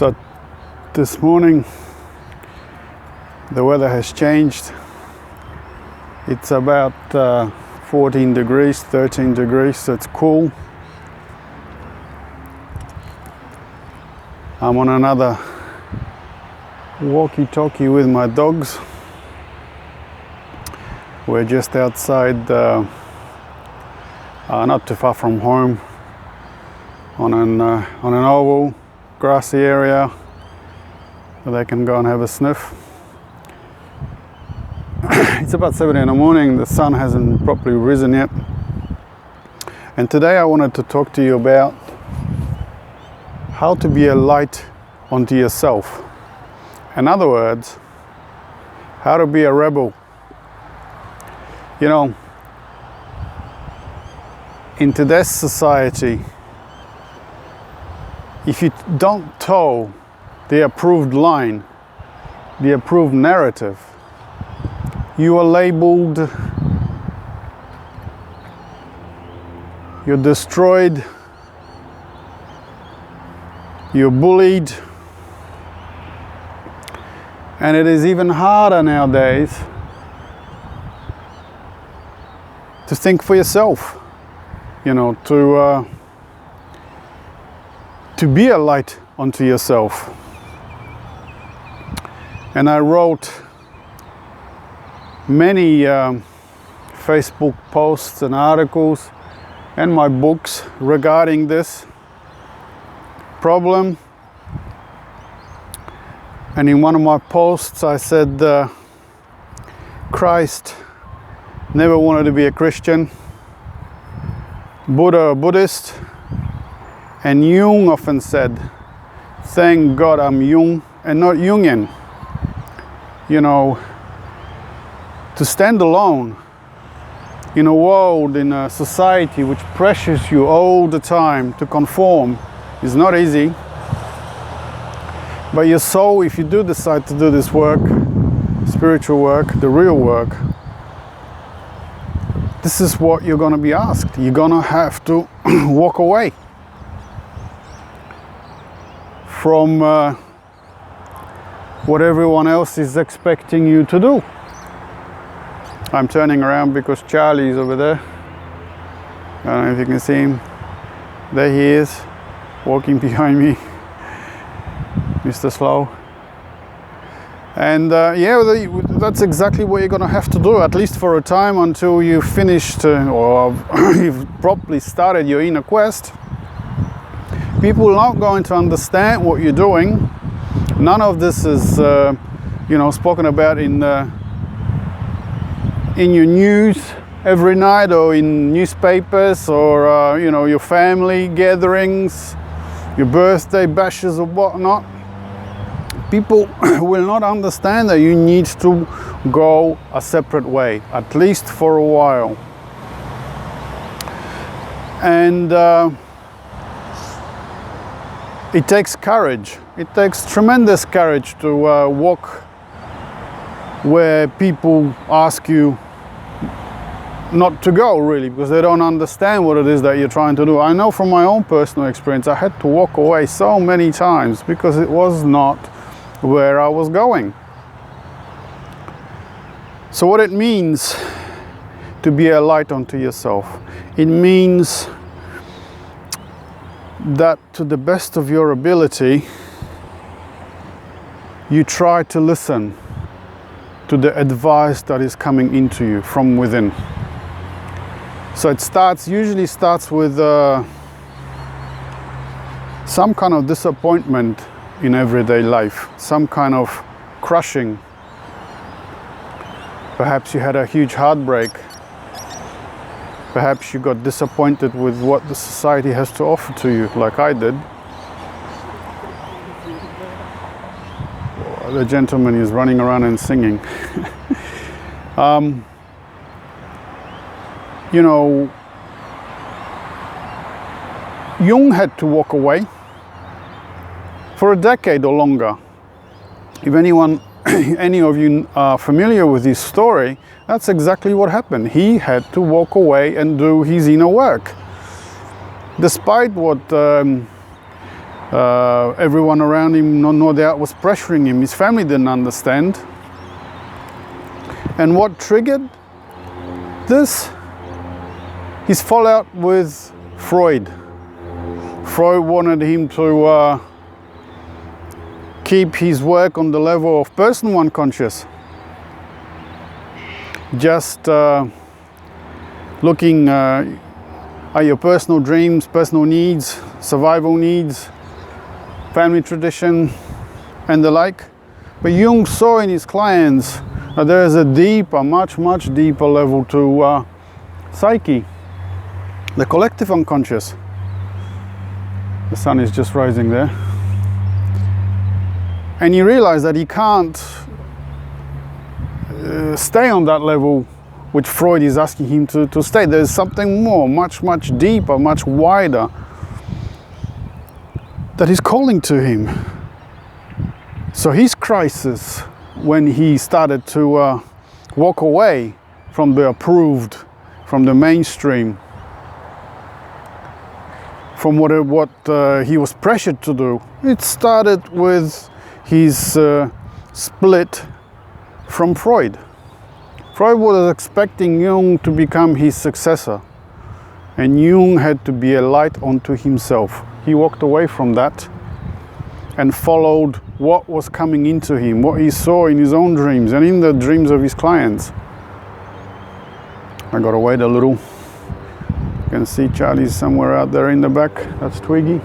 So this morning the weather has changed. It's about 14 degrees, 13 degrees, so it's cool. I'm on another walkie-talkie with my dogs. We're just outside, not too far from home, on an oval, grassy area where they can go and have a sniff. It's about 7 in the morning, the sun hasn't properly risen yet. And today I wanted to talk to you about how to be a light unto yourself. In other words, how to be a rebel. You know, in today's society, if you don't toe the approved line, the approved narrative, you are labeled, you're destroyed, you're bullied, and it is even harder nowadays to think for yourself, you know, to be a light unto yourself. And I wrote many Facebook posts and articles and my books regarding this problem. And in one of my posts I said Christ never wanted to be a Christian, Buddha a Buddhist, and Jung often said, thank God I'm Jung and not Jungian. You know, to stand alone in a world, in a society which pressures you all the time to conform is not easy. But your soul, if you do decide to do this work, spiritual work, the real work, this is what you're going to be asked. You're going to have to walk away from what everyone else is expecting you to do. I'm turning around because Charlie is over there. I don't know if you can see him. There he is, walking behind me, Mr. Slow. And yeah, that's exactly what you're going to have to do, at least for a time, until you've finished or you've properly started your inner quest. People are not going to understand what you're doing. None of this is, you know, spoken about in your news every night, or in newspapers, or you know, your family gatherings, your birthday bashes or whatnot. People will not understand that you need to go a separate way, at least for a while. And it takes courage. It takes tremendous courage to walk where people ask you not to go, really, because they don't understand what it is that you're trying to do. I know from my own personal experience, I had to walk away so many times because it was not where I was going. So what it means to be a light unto yourself, it means that to the best of your ability, you try to listen to the advice that is coming into you from within. So it usually starts with some kind of disappointment in everyday life, some kind of crushing. Perhaps you had a huge heartbreak. Perhaps you got disappointed with what the society has to offer to you, like I did. The gentleman is running around and singing. You know, Jung had to walk away for a decade or longer. If any of you are familiar with his story, that's exactly what happened. He had to walk away and do his inner work. Despite what Everyone around him, no doubt, was pressuring him. His family didn't understand. And what triggered this? His fallout with Freud. Freud wanted him to keep his work on the level of personal unconscious. Just looking at your personal dreams, personal needs, survival needs, family tradition, and the like. But Jung saw in his clients that there is a deeper, much deeper level to psyche, the collective unconscious. The sun is just rising there. And he realized that he can't stay on that level which Freud is asking him to stay. There's something more, much deeper, much wider, that is calling to him. So his crisis, when he started to walk away from the approved, from the mainstream, from what he was pressured to do, it started with his split from Freud. Freud was expecting Jung to become his successor, and Jung had to be a light unto himself. He walked away from that and followed what was coming into him, what he saw in his own dreams and in the dreams of his clients. I gotta wait a little. You can see Charlie's somewhere out there in the back. That's Twiggy.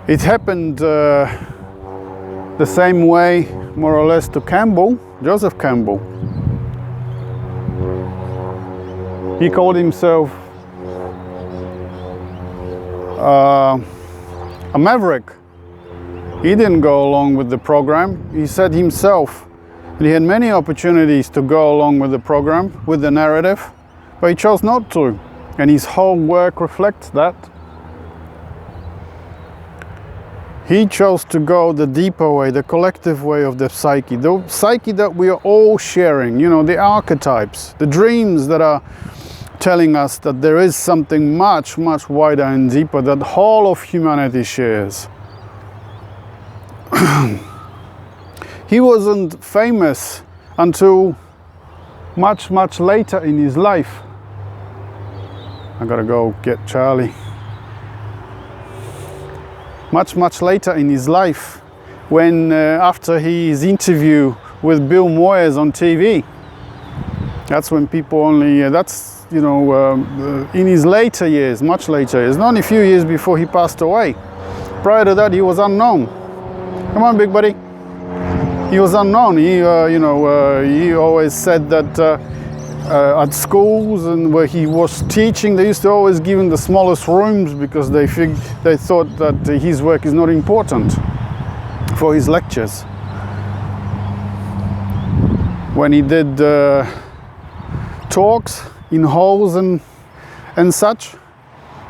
It happened the same way, more or less, to Campbell, Joseph Campbell. He called himself a maverick. He didn't go along with the program. He said himself that he had many opportunities to go along with the program, with the narrative, but he chose not to. And his whole work reflects that. He chose to go the deeper way, the collective way of the psyche that we are all sharing, you know, the archetypes, the dreams that are telling us that there is something much wider and deeper that the whole of humanity shares. He wasn't famous until much later in his life. I gotta go get Charlie. Much later in his life, when after his interview with Bill Moyers on TV, that's when people only, in his later years, much later years, not a few years before he passed away. Prior to that, he was unknown. Come on, big buddy. He was unknown. He always said that at schools and where he was teaching, they used to always give him the smallest rooms because they thought that his work is not important for his lectures. When he did talks in halls and such,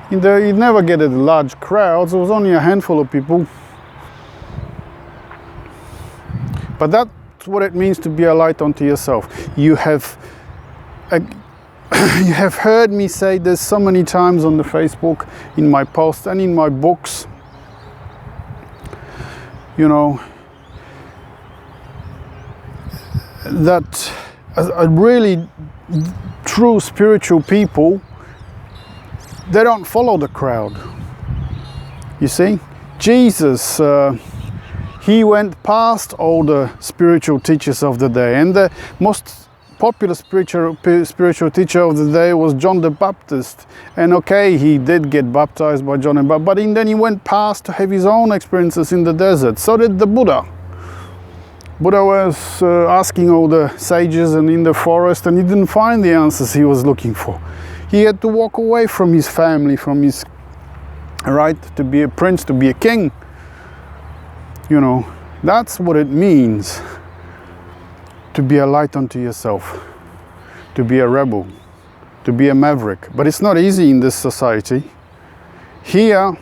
he'd never get large crowds. It was only a handful of people. But that's what it means to be a light unto yourself. You have heard me say this so many times on the Facebook, in my posts and in my books, that a really true spiritual people, they don't follow the crowd. You see, Jesus, he went past all the spiritual teachers of the day, and the most popular spiritual teacher of the day was John the Baptist. And okay, he did get baptized by John the Baptist, but then he went past to have his own experiences in the desert. So did the Buddha. Buddha was asking all the sages and in the forest, and he didn't find the answers he was looking for. He had to walk away from his family, from his right to be a prince, to be a king. That's what it means to be a light unto yourself, to be a rebel, to be a maverick. But it's not easy in this society. Here,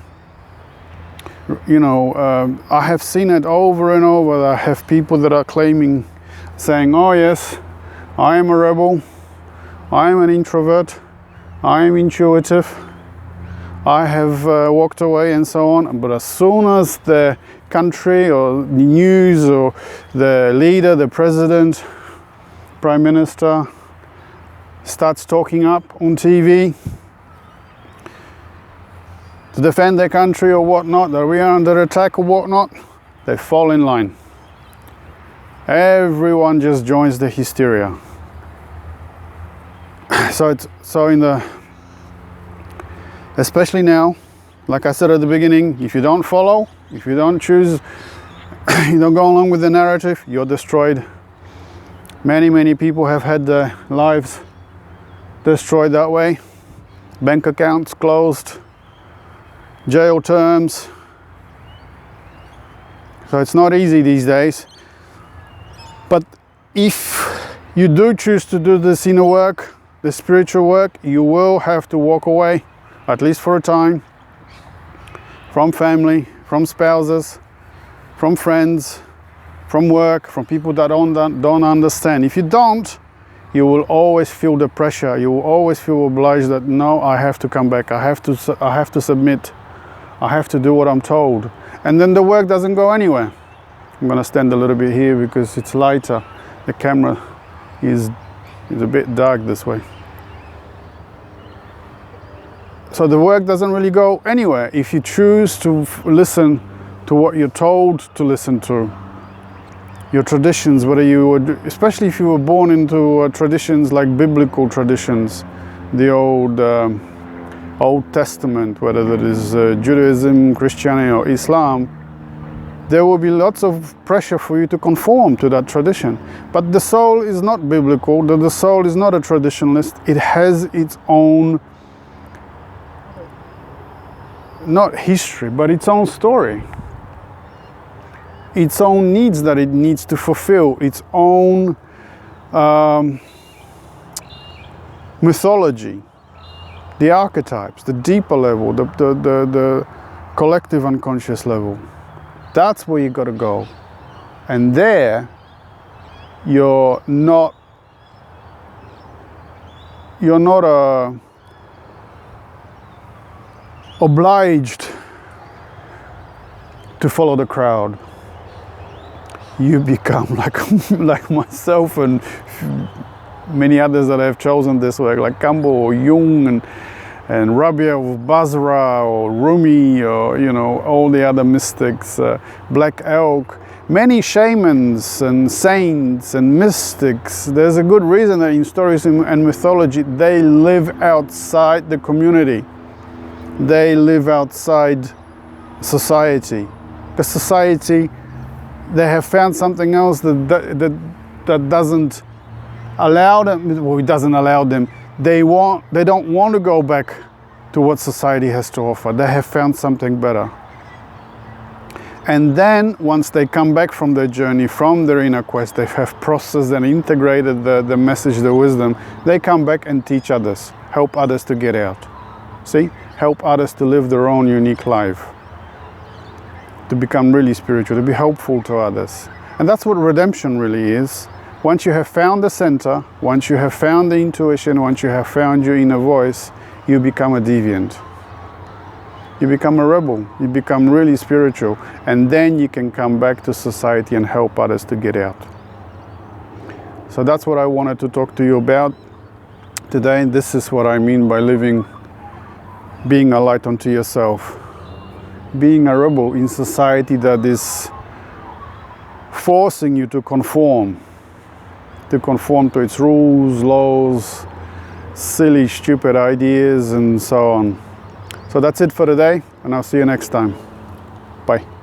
I have seen it over and over. I have people that are saying, oh yes, I am a rebel, I am an introvert, I am intuitive, I have walked away and so on, but as soon as the country or the news or the leader, the president, prime minister starts talking up on TV to defend their country or whatnot, that we are under attack or whatnot, they fall in line. Everyone just joins the hysteria. Especially now, like I said at the beginning, if you don't follow, if you don't choose, you don't go along with the narrative, you're destroyed. Many people have had their lives destroyed that way. Bank accounts closed, jail terms. So it's not easy these days. But if you do choose to do this inner work, the spiritual work, you will have to walk away, at least for a time, from family, from spouses, from friends, from work, from people that don't understand. If you don't, you will always feel the pressure. You will always feel obliged that no, I have to come back. I have to submit. I have to do what I'm told. And then the work doesn't go anywhere. I'm going to stand a little bit here because it's lighter. The camera is a bit dark this way. So the work doesn't really go anywhere if you choose to listen to what you're told to listen to. Your traditions, whether you would, especially if you were born into traditions like biblical traditions, the Old Testament, whether that is Judaism, Christianity or Islam, there will be lots of pressure for you to conform to that tradition. But the soul is not biblical, the soul is not a traditionalist. It has its own, not history, but its own story. Its own needs that it needs to fulfill, its own mythology, the archetypes, the deeper level, the collective unconscious level. That's where you got to go. And there, you're not obliged to follow the crowd. You become like myself and many others that have chosen this work, like Campbell or Jung and Rabia of Basra or Rumi or all the other mystics, Black Elk, many shamans and saints and mystics. There's a good reason that in stories and mythology they live outside the community. They live outside society, because society, they have found something else that doesn't allow them, well, it doesn't allow them. They don't want to go back to what society has to offer. They have found something better. And then once they come back from their journey, from their inner quest, they have processed and integrated the message, the wisdom, they come back and teach others, help others to get out. See? Help others to live their own unique life, to become really spiritual, to be helpful to others. And that's what redemption really is. Once you have found the center, once you have found the intuition, once you have found your inner voice, you become a deviant. You become a rebel. You become really spiritual. And then you can come back to society and help others to get out. So that's what I wanted to talk to you about today. This is what I mean by being a light unto yourself. Being a rebel in society that is forcing you to conform to its rules, laws, silly, stupid ideas, and so on. So that's it for today, and I'll see you next time. Bye.